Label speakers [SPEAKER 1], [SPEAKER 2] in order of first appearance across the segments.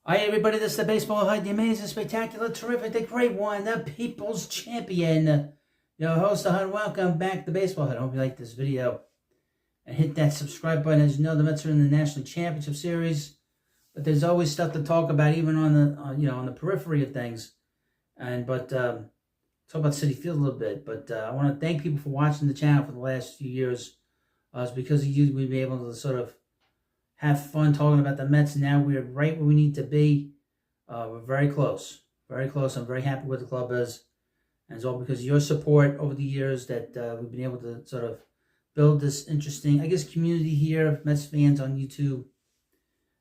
[SPEAKER 1] Hi everybody, this is the Baseball Hut, the amazing, spectacular, terrific, the great one, the people's champion. Your host, the Hut. Welcome back to Baseball Hut. I hope you like this video. And hit that subscribe button. As you know, the Mets are in the National Championship Series. But there's always stuff to talk about, even on the on the periphery of things. But talk about Citi Field a little bit. But I want to thank people for watching the channel for the last few years. It's because of you we've been able to sort of have fun talking about the Mets. Now we're right where we need to be. We're very close. Very close. I'm very happy with the club is. And it's all because of your support over the years that we've been able to sort of build this interesting, I guess, community here of Mets fans on YouTube.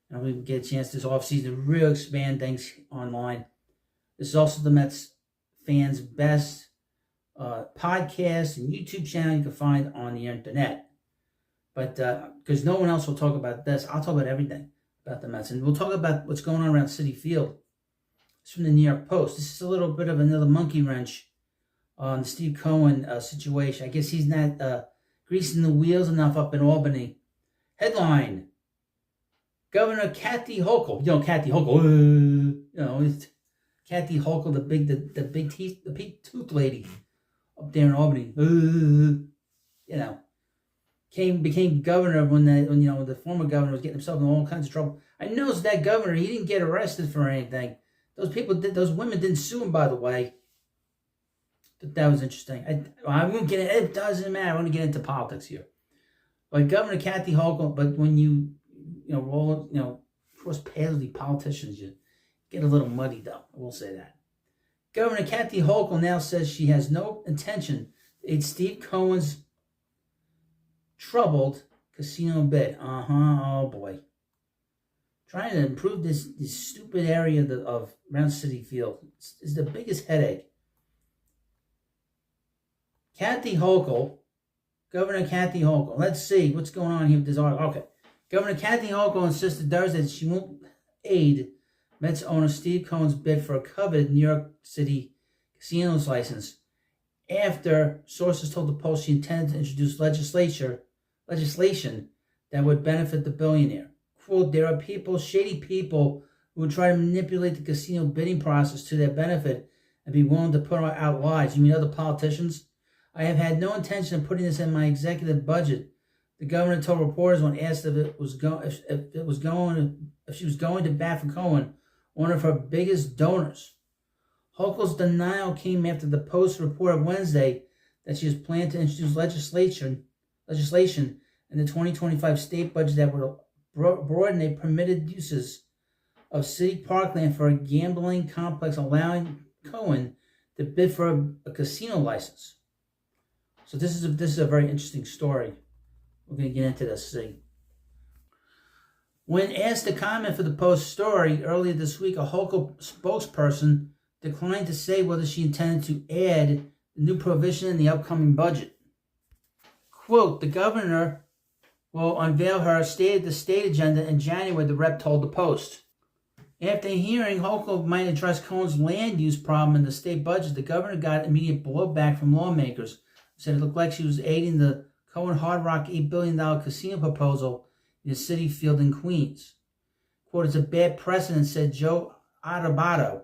[SPEAKER 1] And we get a chance this offseason to really expand things online. This is also the Mets fans' best podcast and YouTube channel you can find on the internet. But because no one else will talk about this, I'll talk about everything about the Mets. And we'll talk about what's going on around Citi Field. It's from the New York Post. This is a little bit of another monkey wrench on the Steve Cohen situation. I guess he's not greasing the wheels enough up in Albany. Headline: Governor Kathy Hochul. You know Kathy Hochul. Kathy Hochul, the big tooth lady up there in Albany. Became governor when the former governor was getting himself in all kinds of trouble. I noticed that governor, he didn't get arrested for anything. Those women didn't sue him, by the way. But that was interesting. I won't get it. It doesn't matter. I want to get into politics here. But Governor Kathy Hochul, but when you cross paths with the politicians, you get a little muddy, though. I will say that. Governor Kathy Hochul now says she has no intention to aid Steve Cohen's troubled casino bid. Oh boy. Trying to improve this stupid area of around Citi Field is the biggest headache. Kathy Hochul, Governor Kathy Hochul. Let's see what's going on here with this article. Okay. Governor Kathy Hochul insisted Thursday that she won't aid Mets owner Steve Cohen's bid for a coveted New York City casino's license after sources told the Post she intended to introduce legislation that would benefit the billionaire. Quote, there are shady people who would try to manipulate the casino bidding process to their benefit and be willing to put out lies. You mean other politicians? I have had no intention of putting this in my executive budget, the governor told reporters when asked if she was going to bat for Cohen, one of her biggest donors. Hochul's denial came after the Post reported Wednesday that she has planned to introduce legislation in the 2025 state budget that would broaden a permitted uses of city parkland for a gambling complex, allowing Cohen to bid for a casino license. So this is a very interesting story. We're going to get into this. See. When asked to comment for the Post story earlier this week, a Hochul spokesperson declined to say whether she intended to add the new provision in the upcoming budget. Quote, the governor will unveil her state agenda in January, the rep told the Post. After hearing Hochul might address Cohen's land use problem in the state budget, the governor got immediate blowback from lawmakers. Said it looked like she was aiding the Cohen Hard Rock $8 billion casino proposal in Citi Field in Queens. Quote, it's a bad precedent, said Joe Adubato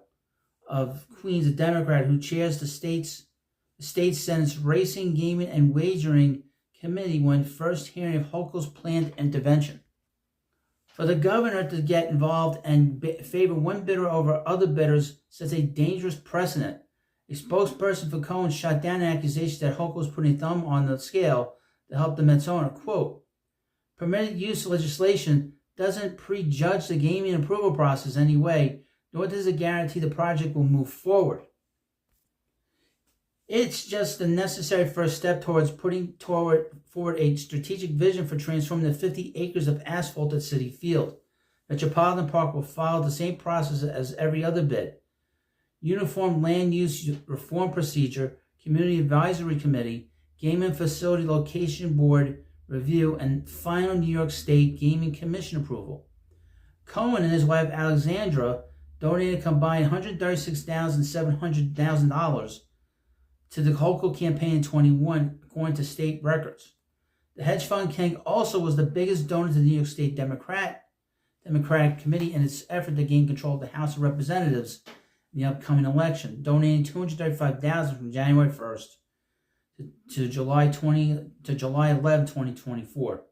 [SPEAKER 1] of Queens, a Democrat who chairs the state Senate's Racing, Gaming, and Wagering Committee when first hearing of Hochul's planned intervention. For the governor to get involved and favor one bidder over other bidders sets a dangerous precedent. A spokesperson for Cohen shot down an accusation that Hochul was putting a thumb on the scale to help the Mets owner. Quote, permitted use legislation doesn't prejudge the gaming approval process anyway, nor does it guarantee the project will move forward. It's just the necessary first step towards putting forward a strategic vision for transforming the 50 acres of asphalt at Citi Field. Metropolitan Park will follow the same process as every other bid. Uniform Land Use Reform Procedure, Community Advisory Committee, Gaming Facility Location Board review, and final New York State Gaming Commission approval. Cohen and his wife Alexandra donated a combined $136,700 to the Hochul campaign in 21, according to state records. The hedge fund king also was the biggest donor to the New York State Democrat Democratic Committee in its effort to gain control of the House of Representatives in the upcoming election, donating $235,000 from January 1st to July 11, 2024.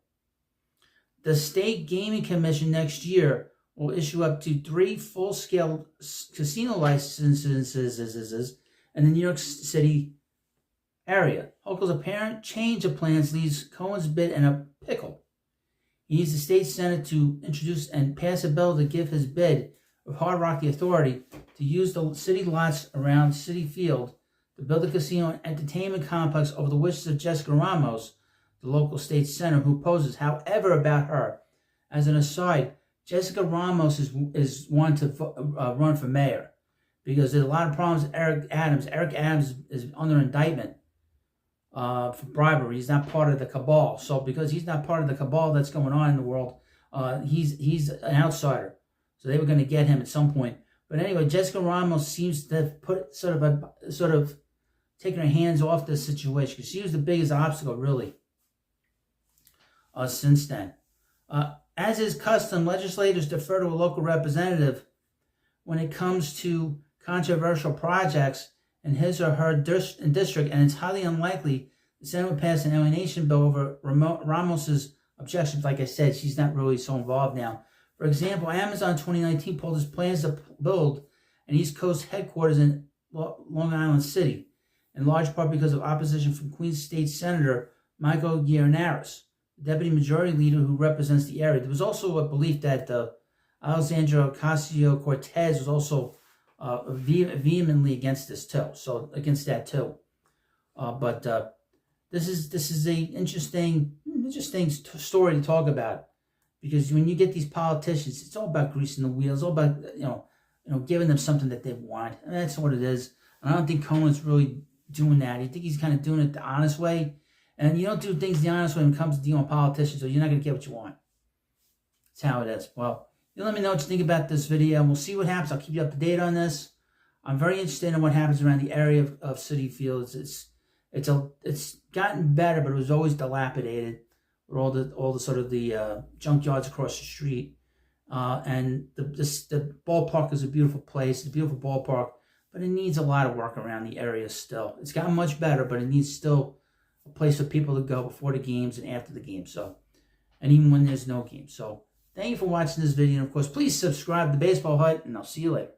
[SPEAKER 1] The State Gaming Commission next year will issue up to 3 full-scale casino licenses in the New York City area. Hochul's apparent change of plans leaves Cohen's bid in a pickle. He needs the state Senate to introduce and pass a bill to give his bid of Hard Rock the authority to use the city lots around Citi Field to build a casino and entertainment complex over the wishes of Jessica Ramos, the local state senator who opposes. However, about her, as an aside, Jessica Ramos is one to run for mayor because there's a lot of problems with Eric Adams. Eric Adams is under indictment for bribery. He's not part of the cabal. So because he's not part of the cabal that's going on in the world, he's an outsider. So they were going to get him at some point. But anyway, Jessica Ramos seems to have put sort of taken her hands off this situation because she was the biggest obstacle really since then. As is custom, legislators defer to a local representative when it comes to controversial projects in his or her district, and it's highly unlikely the Senate would pass an alienation bill over Ramos's objections. Like I said, she's not really so involved now. For example, Amazon 2019 pulled its plans to build an East Coast headquarters in Long Island City, in large part because of opposition from Queens State Senator Michael Guarneros, the deputy majority leader who represents the area. There was also a belief that Alexandria Ocasio-Cortez was also vehemently against this too. So against that too. But this is a interesting story to talk about, because when you get these politicians, it's all about greasing the wheels, all about giving them something that they want, and that's what it is. And I don't think Cohen's really doing that. I think he's kind of doing it the honest way, and you don't do things the honest way when it comes to dealing with politicians, so you're not going to get what you want. That's how it is. Well, you let me know what you think about this video, and we'll see what happens. I'll keep you up to date on this. I'm very interested in what happens around the area of Citi Field. It's gotten better, but it was always dilapidated with all the sort of the junkyards across the street. And the ballpark is a beautiful place. It's a beautiful ballpark, but it needs a lot of work around the area still. It's gotten much better, but it needs still a place for people to go before the games and after the games. So, and even when there's no game. So, thank you for watching this video. And of course, please subscribe to Baseball Hut, and I'll see you later.